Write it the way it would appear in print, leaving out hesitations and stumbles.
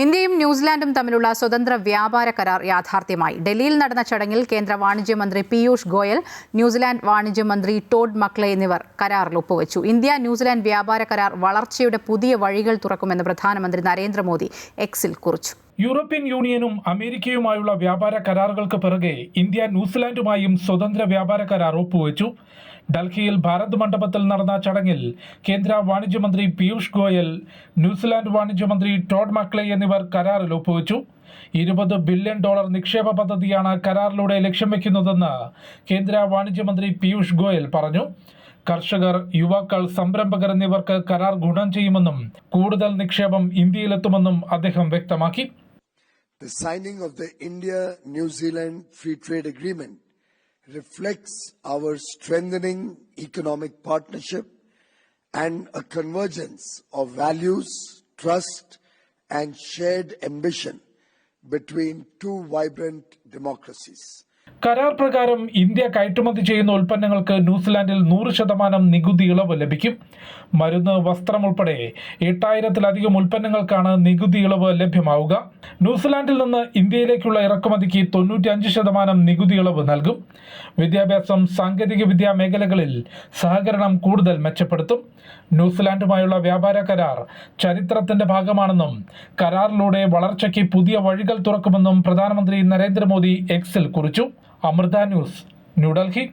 ഇന്ത്യയും ന്യൂസിലാൻഡും തമ്മിലുള്ള സ്വതന്ത്ര വ്യാപാര കരാർ യാഥാർത്ഥ്യമായി. ഡൽഹിയിൽ നടന്ന ചടങ്ങിൽ കേന്ദ്ര വാണിജ്യമന്ത്രി പീയൂഷ് ഗോയൽ, ന്യൂസിലാൻഡ് വാണിജ്യമന്ത്രി ടോഡ് മക്ലെ എന്നിവർ കരാറിൽ ഒപ്പുവച്ചു. ഇന്ത്യ ന്യൂസിലാൻഡ് വ്യാപാര കരാർ വളർച്ചയുടെ പുതിയ വഴികൾ തുറക്കുമെന്ന് പ്രധാനമന്ത്രി നരേന്ദ്രമോദി എക്സിൽ കുറിച്ചു. യൂറോപ്യൻ യൂണിയനും അമേരിക്കയുമായുള്ള വ്യാപാര കരാറുകൾക്ക് പിറകെ ഇന്ത്യ ന്യൂസിലാൻഡുമായും സ്വതന്ത്ര വ്യാപാര കരാർ ഒപ്പുവെച്ചു. ഡൽഹിയിൽ ഭാരത് മണ്ഡപത്തിൽ നടന്ന ചടങ്ങിൽ കേന്ദ്ര വാണിജ്യമന്ത്രി പീയൂഷ് ഗോയൽ, ന്യൂസിലാൻഡ് വാണിജ്യമന്ത്രി ടോഡ് മക്ലെ എന്നിവർ കരാറിൽ ഒപ്പുവെച്ചു. $20 ബില്യൺ നിക്ഷേപ പദ്ധതിയാണ് കരാറിലൂടെ ലക്ഷ്യം വെക്കുന്നതെന്ന് കേന്ദ്ര വാണിജ്യമന്ത്രി പീയൂഷ് ഗോയൽ പറഞ്ഞു. കർഷകർ, യുവാക്കൾ, സംരംഭകർ എന്നിവർക്ക് കരാർ ഗുണം ചെയ്യുമെന്നും കൂടുതൽ നിക്ഷേപം ഇന്ത്യയിലെത്തുമെന്നും അദ്ദേഹം വ്യക്തമാക്കി. The signing of the India-New Zealand Free Trade Agreement reflects our strengthening economic partnership and a convergence of values, trust, and shared ambition between two vibrant democracies. കരാർ പ്രകാരം ഇന്ത്യ കയറ്റുമതി ചെയ്യുന്ന ഉൽപ്പന്നങ്ങൾക്ക് ന്യൂസിലാൻഡിൽ 100% നികുതി ഇളവ് ലഭിക്കും. മരുന്ന്, വസ്ത്രം ഉൾപ്പെടെ 8000-ലധികം ഉൽപ്പന്നങ്ങൾക്കാണ് നികുതി ഇളവ് ലഭ്യമാവുക. ന്യൂസിലാൻഡിൽ നിന്ന് ഇന്ത്യയിലേക്കുള്ള ഇറക്കുമതിക്ക് 95% നികുതി ഇളവ് നൽകും. വിദ്യാഭ്യാസം, സാങ്കേതികവിദ്യാ മേഖലകളിൽ സഹകരണം കൂടുതൽ മെച്ചപ്പെടുത്തും. ന്യൂസിലാൻഡുമായുള്ള വ്യാപാര കരാർ ചരിത്രത്തിന്റെ ഭാഗമാണെന്നും കരാറിലൂടെ വളർച്ചയ്ക്ക് പുതിയ വഴികൾ തുറക്കുമെന്നും പ്രധാനമന്ത്രി നരേന്ദ്രമോദി എക്സിൽ കുറിച്ചു. അമൃത ന്യൂസ്, ന്യൂഡൽഹി.